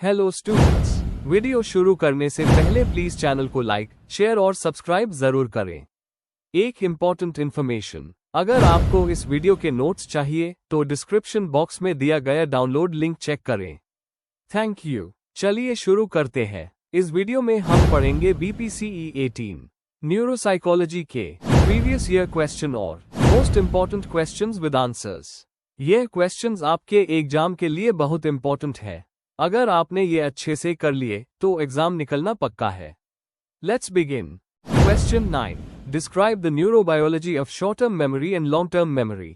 Hello students, video शुरू करने से पहले प्लीज चैनल को लाइक, शेयर और सब्सक्राइब जरूर करें। एक इम्पॉर्टेंट इन्फॉर्मेशन, अगर आपको इस वीडियो के नोट्स चाहिए तो डिस्क्रिप्शन बॉक्स में दिया गया डाउनलोड लिंक चेक करें। Thank you. चलिए शुरू करते हैं। इस वीडियो में हम पढ़ेंगे BPCE 18 न्यूरोसाइकोलॉजी के प्रीवियस ईयर क्वेश्चन और most important questions with answers. ये क्वेश्चंस आपके एग्जाम के लिए बहुत इम्पॉर्टेंट है। अगर आपने ये अच्छे से कर लिए तो एग्जाम निकलना पक्का है। Let's begin. Question 9, describe the neurobiology of short term memory and long term memory.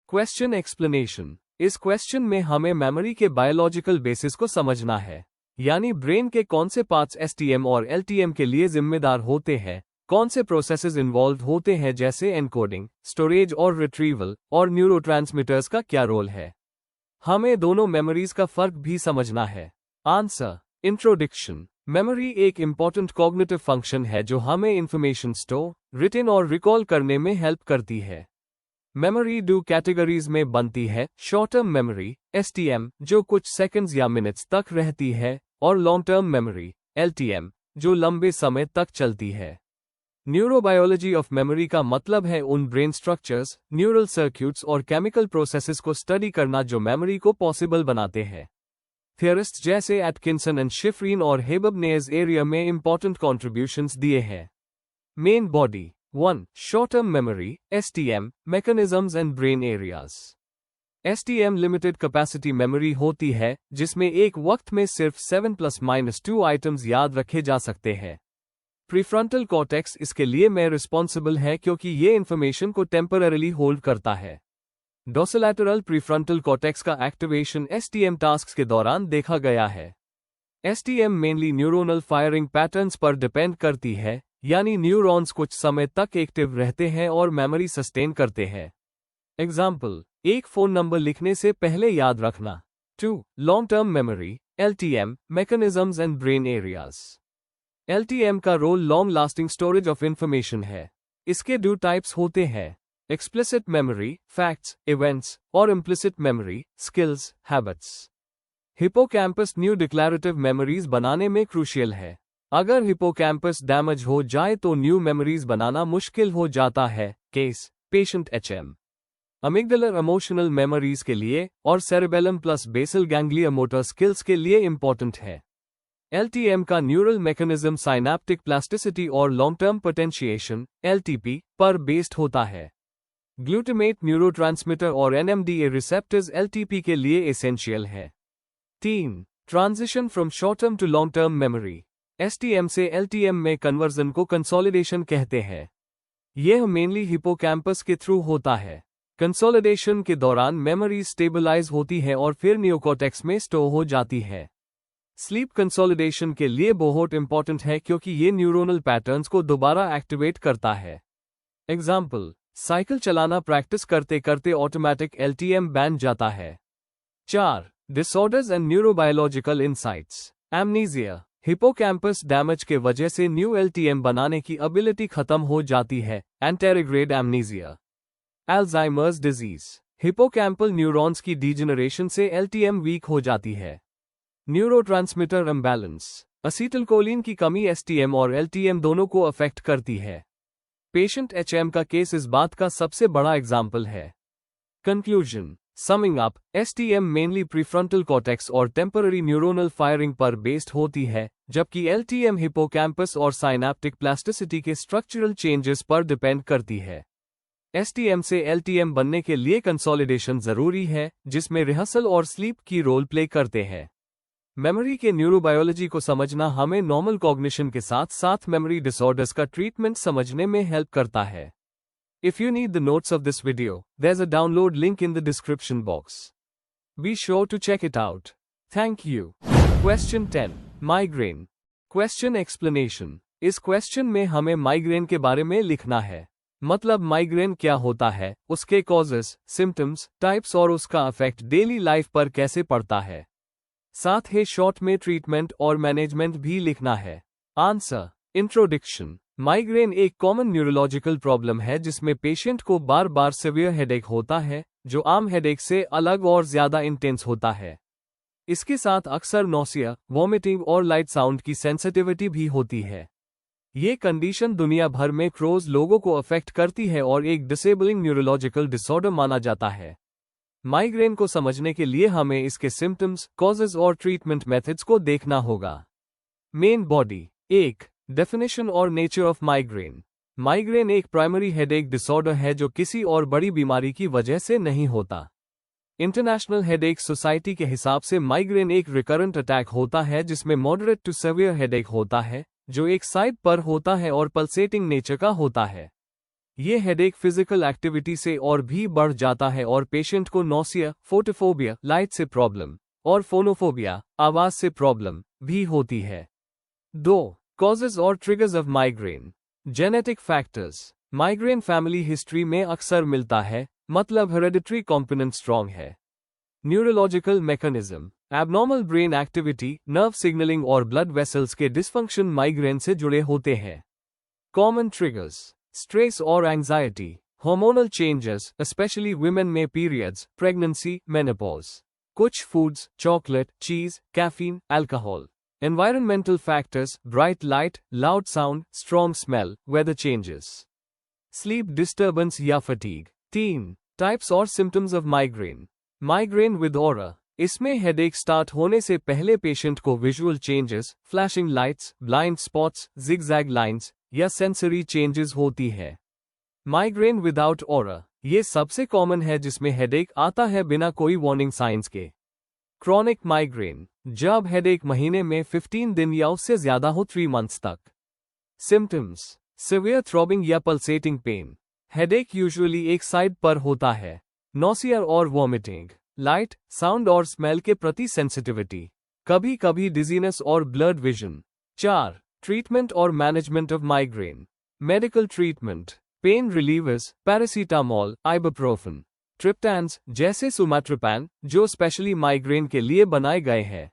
Question explanation. इस क्वेश्चन में हमें मेमोरी के बायोलॉजिकल बेसिस को समझना है, यानी ब्रेन के कौन से पार्ट्स STM और LTM के लिए जिम्मेदार होते हैं, कौन से प्रोसेसेस इन्वॉल्व होते हैं जैसे एनकोडिंग, स्टोरेज और रिट्रीवल, और न्यूरोट्रांसमीटर्स का क्या रोल है। हमें दोनों मेमोरीज का फर्क भी समझना है। आंसर। इंट्रोडक्शन। मेमोरी एक इंपॉर्टेंट कॉग्निटिव फंक्शन है जो हमें इंफॉर्मेशन स्टोर, रिटेन और रिकॉल करने में हेल्प करती है। मेमोरी दो कैटेगरीज में बनती है, शॉर्ट टर्म मेमोरी STM जो कुछ सेकंड्स या मिनट्स तक रहती है, और लॉन्ग टर्म मेमोरी LTM जो लंबे समय तक चलती है। न्यूरोबायोलॉजी ऑफ मेमोरी का मतलब है उन ब्रेन स्ट्रक्चर्स, न्यूरल सर्क्यूट्स और केमिकल प्रोसेसेस को स्टडी करना जो मेमोरी को पॉसिबल बनाते हैं। थियरिस्ट्स जैसे एटकिंसन एंड शिफ्रीन और हेबब ने इस एरिया में इंपॉर्टेंट कॉन्ट्रीब्यूशंस दिए हैं। Main body 1. Short term memory STM mechanisms and brain areas. STM limited capacity memory होती है जिसमें एक वक्त में सिर्फ 7+-2 आइटम्स याद रखे जा सकते हैं। प्रीफ्रंटल कॉर्टेक्स इसके लिए में रिस्पॉन्सिबल है क्योंकि ये इंफॉर्मेशन को टेम्पररीली होल्ड करता है। डोर्सोलैटरल प्रीफ्रंटल कॉर्टेक्स का एक्टिवेशन STM टास्क्स के दौरान देखा गया है। STM mainly neuronal firing patterns पर डिपेंड करती है, यानी न्यूरॉन्स कुछ समय तक एक्टिव रहते हैं और मेमोरी सस्टेन करते हैं। एग्जाम्पल, एक फोन नंबर लिखने से पहले याद रखना। 2. Long term memory LTM mechanisms and brain areas. LTM का role long lasting storage of information है। इसके दो टाइप्स होते हैं, एक्सप्लिसिट मेमोरी फैक्ट्स, इवेंट्स, और implicit memory skills, habits. Hippocampus new declarative memories बनाने में क्रूशियल है। अगर हिपोकैम्पस डैमेज हो जाए तो न्यू मेमोरीज बनाना मुश्किल हो जाता है। Case patient HM। Amygdala emotional memories के लिए और cerebellum plus basal ganglia motor skills के लिए इंपॉर्टेंट है। LTM का न्यूरल मैकेनिज्म साइनेप्टिक प्लास्टिसिटी और लॉन्ग टर्म पोटेंशिएशन LTP पर बेस्ड होता है। ग्लूटामेट न्यूरोट्रांसमीटर और NMDA रिसेप्टर्स LTP के लिए एसेंशियल है। 3. Transition from short term to long term memory. STM से LTM में कन्वर्जन को कंसोलिडेशन कहते हैं। यह मेनली हिपोकैम्पस के थ्रू होता है। कंसोलिडेशन के दौरान मेमोरी स्टेबलाइज होती है और फिर नियोकॉर्टेक्स में स्टोर हो जाती है। स्लीप कंसोलिडेशन के लिए बहुत इंपॉर्टेंट है क्योंकि ये न्यूरोनल पैटर्न्स को दोबारा एक्टिवेट करता है। एग्जाम्पल, साइकिल चलाना प्रैक्टिस करते करते ऑटोमेटिक LTM बन जाता है। 4. Disorders and neurobiological insights. Amnesia. Hippocampus damage के वजह से न्यू LTM बनाने की एबिलिटी खत्म हो जाती है। Anterograde amnesia. Alzheimer's disease. Hippocampal neurons की डीजेनरेशन से LTM वीक हो जाती है। Neurotransmitter imbalance. असीटिलकोलिन की कमी STM और LTM दोनों को अफेक्ट करती है। पेशेंट HM का केस इस बात का सबसे बड़ा एग्जाम्पल है। Conclusion. Summing up, STM mainly prefrontal cortex और टेम्पररी न्यूरोनल फायरिंग पर बेस्ड होती है, जबकि LTM हिपोकैम्पस और साइनेप्टिक प्लास्टिसिटी के स्ट्रक्चरल चेंजेस पर डिपेंड करती है। STM से LTM बनने के लिए कंसोलिडेशन जरूरी है, जिसमें रिहर्सल और स्लीप की रोल प्ले करते हैं। मेमोरी के न्यूरोबायोलॉजी को समझना हमें नॉर्मल कॉग्निशन के साथ साथ मेमोरी डिसऑर्डर्स का ट्रीटमेंट समझने में हेल्प करता है। If you need the notes of this video, there's a download link in the description box. Be sure to check it out. Thank you. Question 10. Migraine. Question explanation. इस question में हमें migraine के बारे में लिखना है। मतलब माइग्रेन क्या होता है, उसके कॉजेस, सिम्टम्स, टाइप्स और उसका इफेक्ट डेली लाइफ पर कैसे पड़ता है। साथ ही शॉर्ट में ट्रीटमेंट और मैनेजमेंट भी लिखना है। आंसर। इंट्रोडक्शन। माइग्रेन एक कॉमन न्यूरोलॉजिकल प्रॉब्लम है जिसमें पेशेंट को बार बार सिवियर हेडेक होता है, जो आम हेडेक से अलग और ज्यादा इंटेंस होता है। इसके साथ अक्सर नौसिया, वॉमिटिंग और लाइट साउंड की सेंसिटिविटी भी होती है। ये कंडीशन दुनिया भर में क्रोज लोगों को अफेक्ट करती है और एक डिसेबलिंग न्यूरोलॉजिकल डिसऑर्डर माना जाता है। माइग्रेन को समझने के लिए हमें इसके सिम्टम्स, कॉजेज और ट्रीटमेंट मेथड्स को देखना होगा। Main body. 1. डेफिनेशन और नेचर ऑफ माइग्रेन। माइग्रेन एक प्राइमरी हेडेक डिसऑर्डर है जो किसी और बड़ी बीमारी की वजह से नहीं होता। इंटरनेशनल हेडेक सोसाइटी के हिसाब से माइग्रेन एक रिकरेंट अटैक होता है जिसमें मॉडरेट टू सेवियर हेडेक होता है, जो एक साइड पर होता है और पल्सेटिंग नेचर का होता है। ये हेडेक फिजिकल एक्टिविटी से और भी बढ़ जाता है और पेशेंट को नौसिया, फोटोफोबिया, लाइट से प्रॉब्लम और फोनोफोबिया, आवाज से प्रॉब्लम भी होती है। 2. कॉजेज और triggers of migraine. Genetic factors. Migraine family history में अक्सर मिलता है, मतलब हेरेडिटरी कॉम्पोनेंट स्ट्रॉन्ग है। Neurological mechanism. Abnormal brain activity, nerve signalling और ब्लड वेसल्स के डिस्फंक्शन माइग्रेन से जुड़े होते हैं। Common triggers. स्ट्रेस और anxiety, hormonal changes, specially women में पीरियड्स, प्रेगनेंसी, मेनोपॉज। कुछ फूड्स, चॉकलेट, चीज, caffeine, alcohol. Environmental factors, bright light, loud sound, strong smell, weather changes. Sleep disturbance या फटीग। 3. टाइप्स और symptoms of migraine. Migraine with aura. इसमें headache start होने से पहले patient को visual changes, flashing lights, blind spots, zigzag lines या sensory changes होती है। Migraine without aura. ये सबसे कॉमन है जिसमें हेडेक आता है बिना कोई वार्निंग साइंस के। Chronic migraine. जब हेडेक महीने में 15 दिन या उससे ज्यादा हो 3 मंथ्स तक। सिम्टम्स। सिवियर थ्रॉबिंग या पल्सेटिंग पेन। हेडेक यूजुअली एक साइड पर होता है। नौसिया और वॉमिटिंग। लाइट, साउंड और स्मेल के प्रति सेंसिटिविटी। कभी कभी डिजीनेस और ब्लड विजन। 4. ट्रीटमेंट और management of migraine. Medical treatment. Pain relievers, paracetamol, ibuprofen, triptans जैसे सुमाट्रोपैन, जो स्पेशली माइग्रेन के लिए बनाए गए हैं।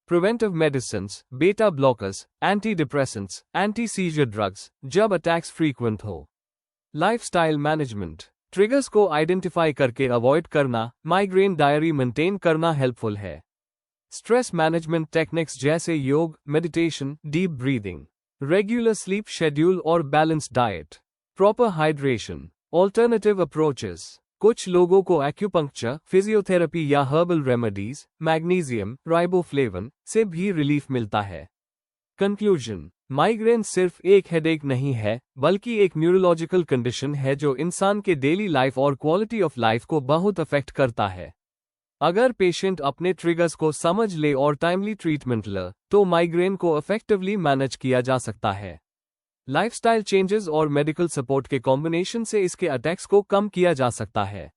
Preventive medicines, beta blockers, anti depressants, anti seizure drugs, जब अटैक्स फ्रीक्वेंट हो। Lifestyle management. ट्रिगर्स को आइडेंटिफाई करके अवॉइड करना, माइग्रेन डायरी मेंटेन करना हेल्पफुल है। स्ट्रेस मैनेजमेंट टेक्निक्स जैसे yoga, meditation, deep breathing, regular sleep schedule और balanced diet, proper hydration. Alternative approaches. कुछ लोगों को एक्यूपंक्चर, फिजियोथेरेपी या हर्बल रेमेडीज, मैग्नीशियम, राइबोफ्लेविन से भी रिलीफ मिलता है। कंक्लूजन। माइग्रेन सिर्फ एक हेडेक नहीं है, बल्कि एक न्यूरोलॉजिकल कंडीशन है जो इंसान के डेली लाइफ और क्वालिटी ऑफ लाइफ को बहुत अफेक्ट करता है। अगर पेशेंट अपने ट्रिगर्स को समझ ले और टाइमली ट्रीटमेंट ले, तो माइग्रेन को इफेक्टिवली मैनेज किया जा सकता है। लाइफस्टाइल चेंजेस और मेडिकल सपोर्ट के कॉम्बिनेशन से इसके अटैक्स को कम किया जा सकता है।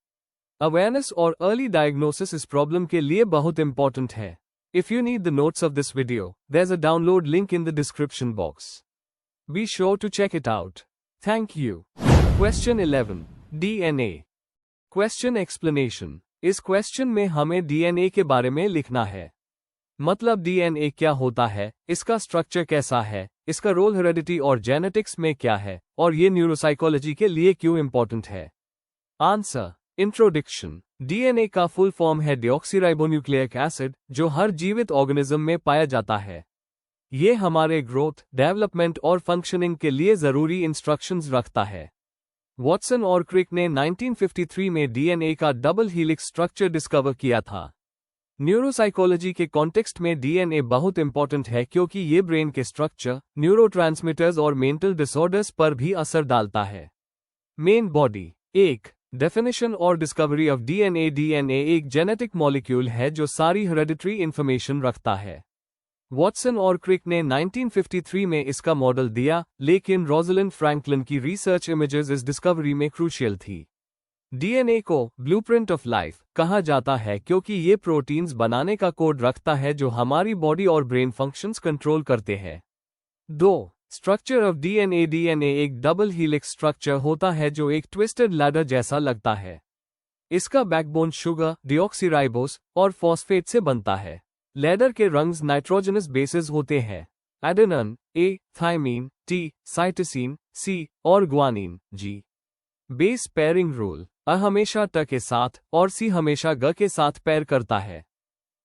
अवेयरनेस और अर्ली डायग्नोसिस इस प्रॉब्लम के लिए बहुत इंपॉर्टेंट है। If you need the notes of this video, there's a download link in the description box. Be sure to check it out. Thank you. Question 11. DNA. Question explanation. इस question में हमें DNA के बारे में लिखना है। मतलब DNA क्या होता है, इसका स्ट्रक्चर कैसा है, इसका रोल हेरेडिटी और जेनेटिक्स में क्या है, और ये न्यूरोसाइकोलॉजी के लिए क्यों इंपॉर्टेंट है। आंसर। इंट्रोडक्शन। डीएनए का फुल फॉर्म है डीऑक्सीराइबोन्यूक्लिक एसिड, जो हर जीवित ऑर्गेनिज्म में पाया जाता है। ये हमारे ग्रोथ, डेवलपमेंट और फंक्शनिंग के लिए जरूरी इंस्ट्रक्शंस रखता है। वॉटसन और क्रिक ने 1953 में डीएनए का डबल हीलिक्स स्ट्रक्चर डिस्कवर किया था। न्यूरोसाइकोलॉजी के कॉन्टेक्स्ट में डीएनए बहुत इंपॉर्टेंट है क्योंकि ये ब्रेन के स्ट्रक्चर, न्यूरोट्रांसमीटर्स और मेंटल डिसऑर्डर्स पर भी असर डालता है। Main body. 1. डेफिनेशन और डिस्कवरी ऑफ डीएनए। डीएनए एक जेनेटिक मॉलिक्यूल है जो सारी हेरेडिटरी इंफॉर्मेशन रखता है। वॉटसन और क्रिक ने 1953 में इसका मॉडल दिया, लेकिन रोज़लिंड फ्रैंकलिन की रिसर्च इमेजेस इस डिस्कवरी में क्रूशियल थी। डीएनए को ब्लूप्रिंट ऑफ लाइफ कहा जाता है क्योंकि ये प्रोटीन्स बनाने का कोड रखता है जो हमारी बॉडी और ब्रेन फंक्शंस कंट्रोल करते हैं। 2. Structure of DNA. डीएनए एक डबल हीलिक्स स्ट्रक्चर होता है जो एक ट्विस्टेड लैडर जैसा लगता है। इसका बैकबोन शुगर, डीऑक्सीराइबोस और फॉस्फेट से बनता है। लैडर के रंग्स नाइट्रोजनस बेसेस होते हैं, adenine A, thymine T, cytosine C और guanine G. Base pairing rule. अ हमेशा ट के साथ और सी हमेशा ग के साथ पेयर करता है।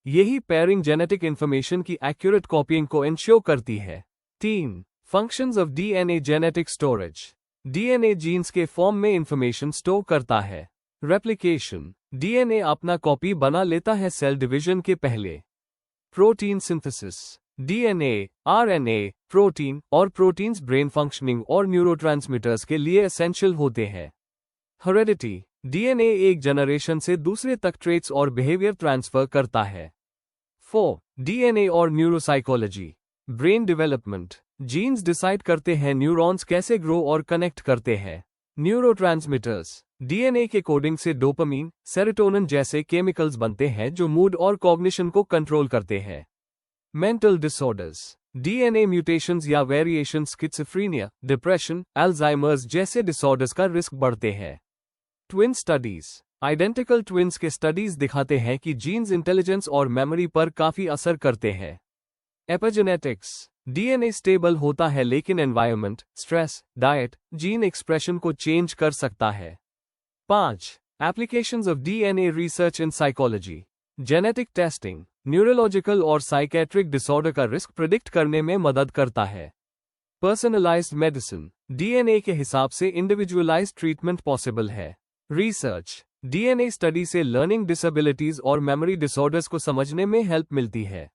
यही पेयरिंग जेनेटिक इंफॉर्मेशन की एक्यूरेट कॉपिंग को इंश्योर करती है। 3. Functions of DNA genetic storage. DNA genes के फॉर्म में इंफॉर्मेशन स्टोर करता है। रेप्लिकेशन, डीएनए अपना कॉपी बना लेता है सेल डिवीजन के पहले। Protein synthesis, DNA, RNA, protein और प्रोटीन्स ब्रेन फंक्शनिंग और न्यूरोट्रांसमीटर्स के लिए एसेंशियल होते हैं। हेरेडिटी, डीएनए एक जनरेशन से दूसरे तक ट्रेट्स और बिहेवियर ट्रांसफर करता है। 4. डीएनए और neuropsychology. Brain development, genes decide करते हैं न्यूरॉन्स कैसे ग्रो और कनेक्ट करते हैं। न्यूरोट्रांसमीटर्स, डीएनए के कोडिंग से डोपामीन, सेरोटोनिन जैसे केमिकल्स बनते हैं जो मूड और कॉग्निशन को कंट्रोल करते हैं। मेंटल डिसऑर्डर्स, डीएनए म्यूटेशंस या वेरिएशन स्किज़ोफ्रेनिया, डिप्रेशन, अल्जाइमर्स जैसे डिसऑर्डर्स का रिस्क बढ़ते हैं। ट्विन स्टडीज, आइडेंटिकल ट्विन्स के स्टडीज दिखाते हैं कि जीन्स इंटेलिजेंस और मेमोरी पर काफी असर करते हैं। एपिजेनेटिक्स, डीएनए स्टेबल होता है लेकिन environment, stress, diet, gene expression को चेंज कर सकता है। 5. Applications of DNA research in psychology. Genetic testing neurological और साइकेट्रिक डिसऑर्डर का रिस्क प्रिडिक्ट करने में मदद करता है। पर्सनलाइज्ड मेडिसिन, डीएनए के हिसाब से इंडिविजुअलाइज्ड ट्रीटमेंट पॉसिबल है। रिसर्च, डीएनए स्टडी से लर्निंग डिसेबिलिटीज और मेमोरी डिसऑर्डर्स को समझने में हेल्प मिलती है।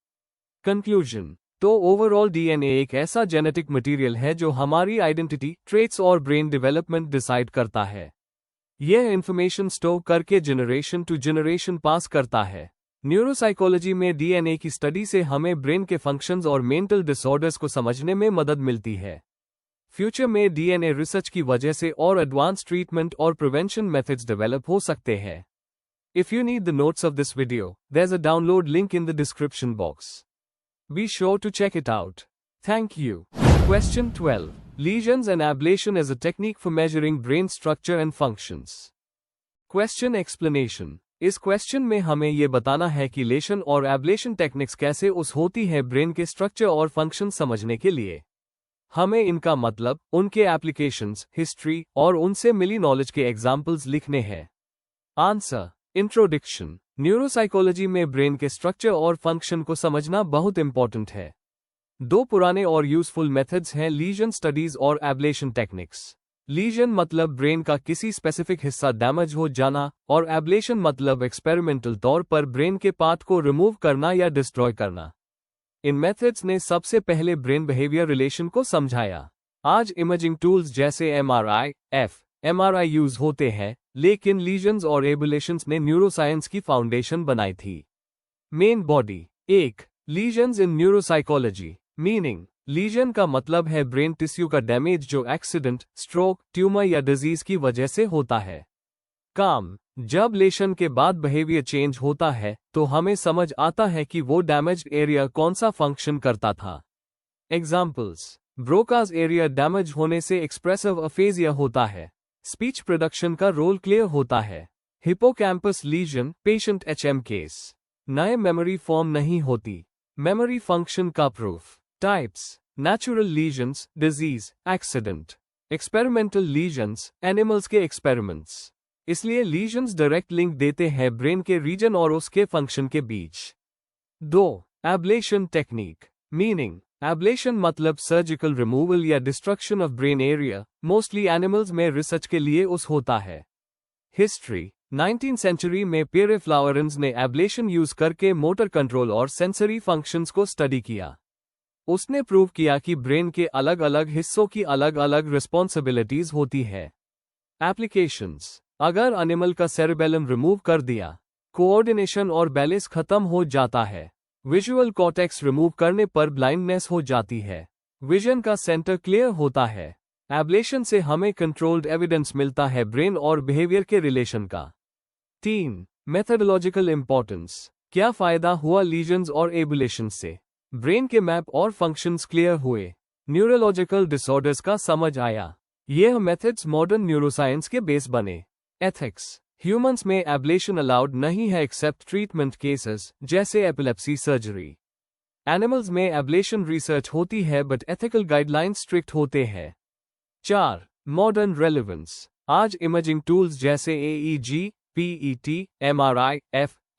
कंक्लूजन, तो ओवरऑल डीएनए एक ऐसा जेनेटिक मटेरियल है जो हमारी आइडेंटिटी, ट्रेट्स और ब्रेन डेवलपमेंट डिसाइड करता है। यह इंफॉर्मेशन स्टोर करके जनरेशन टू जनरेशन पास करता है। न्यूरोसाइकोलॉजी में डीएनए की स्टडी से हमें ब्रेन के फंक्शंस और मेंटल डिसऑर्डर्स को समझने में मदद मिलती है। फ्यूचर में डीएनए रिसर्च की वजह से और एडवांस ट्रीटमेंट और प्रिवेंशन मेथड्स डेवलप हो सकते हैं। If you need the notes of this video, there is a download link in the description box. Be sure to check it out. Thank you. Question 12. Lesions and ablation is a technique for measuring brain structure and functions. Question explanation. इस question में हमें ये बताना है कि लेशन और ablation techniques कैसे उस होती है ब्रेन के स्ट्रक्चर और फंक्शन समझने के लिए। हमें इनका मतलब, उनके एप्लीकेशंस, हिस्ट्री और उनसे मिली नॉलेज के एग्जाम्पल्स लिखने हैं। आंसर। इंट्रोडक्शन। न्यूरोसाइकोलॉजी में ब्रेन के स्ट्रक्चर और फंक्शन को समझना बहुत इंपॉर्टेंट है। दो पुराने और यूजफुल मेथड्स हैं लीजन स्टडीज और एब्लेशन टेक्निक्स। लीजन मतलब ब्रेन का किसी स्पेसिफिक हिस्सा डैमेज हो जाना और एब्लेशन मतलब एक्सपेरिमेंटल तौर पर ब्रेन के पार्ट को रिमूव करना या डिस्ट्रॉय करना। इन मेथड्स ने सबसे पहले ब्रेन बिहेवियर रिलेशन को समझाया। आज इमेजिंग टूल्स जैसे एमआरआई यूज होते हैं, लेकिन लीजन्स और एबुलेशंस ने न्यूरोसाइंस की फाउंडेशन बनाई थी। Main body. 1. लीजन्स इन न्यूरोसाइकोलॉजी। मीनिंग, लीजन का मतलब है ब्रेन टिश्यू का डैमेज जो एक्सीडेंट, स्ट्रोक, ट्यूमर या डिजीज की वजह से होता है। काम, जब लेशन के बाद बिहेवियर चेंज होता है तो हमें समझ आता है कि वो डैमेज्ड एरिया कौन सा फंक्शन करता था। एग्जाम्पल्स, ब्रोकाज एरिया डैमेज होने से एक्सप्रेसिव अफेजिया होता है। स्पीच प्रोडक्शन का रोल क्लियर होता है। Hippocampus lesion, patient HM case. नए मेमोरी फॉर्म नहीं होती। मेमोरी फंक्शन का proof. Types, natural lesions, disease, accident. Experimental lesions, animals के एक्सपेरिमेंट्स। इसलिए लीजन्स डायरेक्ट लिंक देते हैं ब्रेन के रीजन और उसके फंक्शन के बीच। 2. Ablation technique. मीनिंग, एब्लेशन मतलब सर्जिकल रिमूवल या destruction of brain area, mostly animals में रिसर्च के लिए उस होता है। हिस्ट्री, 19th सेंचुरी में पियरे फ्लावरेंस ने एब्लेशन यूज करके मोटर कंट्रोल और सेंसरी फंक्शंस को स्टडी किया। उसने प्रूव किया कि ब्रेन के अलग अलग हिस्सों की अलग अलग रिस्पॉन्सिबिलिटीज होती है। एप्लीकेशंस, अगर एनिमल का सेरेबेलम रिमूव कर दिया, कोऑर्डिनेशन और बैलेंस खत्म हो जाता है। विजुअल कॉर्टेक्स रिमूव करने पर ब्लाइंडनेस हो जाती है। विजन का सेंटर क्लियर होता है। एब्लेशन से हमें कंट्रोल्ड एविडेंस मिलता है ब्रेन और बिहेवियर के रिलेशन का। 3. Methodological importance. क्या फायदा हुआ लीजन्स और एबुलेशन से? ब्रेन के मैप और फंक्शंस क्लियर हुए। न्यूरोलॉजिकल डिसऑर्डर्स का समझ आया। यह मेथड्स मॉडर्न न्यूरोसाइंस के बेस बने। एथिक्स, ह्यूमंस में एब्लेशन अलाउड नहीं है एक्सेप्ट ट्रीटमेंट केसेस जैसे एपिलेप्सी सर्जरी। एनिमल्स में एब्लेशन रिसर्च होती है बट एथिकल गाइडलाइंस स्ट्रिक्ट होते हैं। 4. Modern relevance. आज इमेजिंग टूल्स जैसे AEG, PET,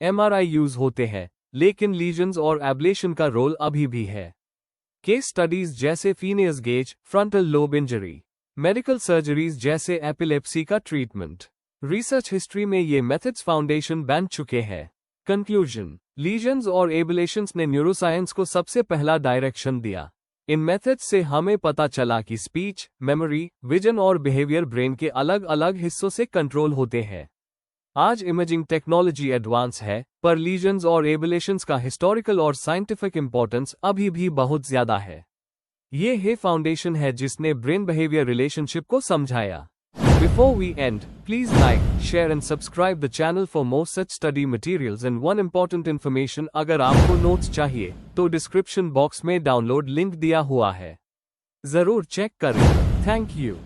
MRI यूज होते हैं, लेकिन लीजन्स और एब्लेशन का रोल अभी भी है। केस स्टडीज जैसे Phineas Gage frontal lobe injury, medical surgeries जैसे एपिलेप्सी का ट्रीटमेंट, रिसर्च हिस्ट्री में ये मेथड्स फाउंडेशन बन चुके हैं। कंक्लूजन, लीजन्स और एबलेशंस ने न्यूरोसाइंस को सबसे पहला डायरेक्शन दिया। इन मेथड्स से हमें पता चला कि स्पीच, मेमोरी, विजन और बिहेवियर ब्रेन के अलग अलग हिस्सों से कंट्रोल होते हैं। आज इमेजिंग टेक्नोलॉजी एडवांस है, पर लीजन्स और एबलेशंस का हिस्टोरिकल और साइंटिफिक इंपॉर्टेंस अभी भी बहुत ज्यादा है। ये है फाउंडेशन है जिसने ब्रेन बिहेवियर रिलेशनशिप को समझाया। Before we end, please like, share and subscribe the channel for more such study materials and one important information अगर आपको नोट्स चाहिए तो डिस्क्रिप्शन बॉक्स में डाउनलोड लिंक दिया हुआ है, जरूर चेक करें। Thank you.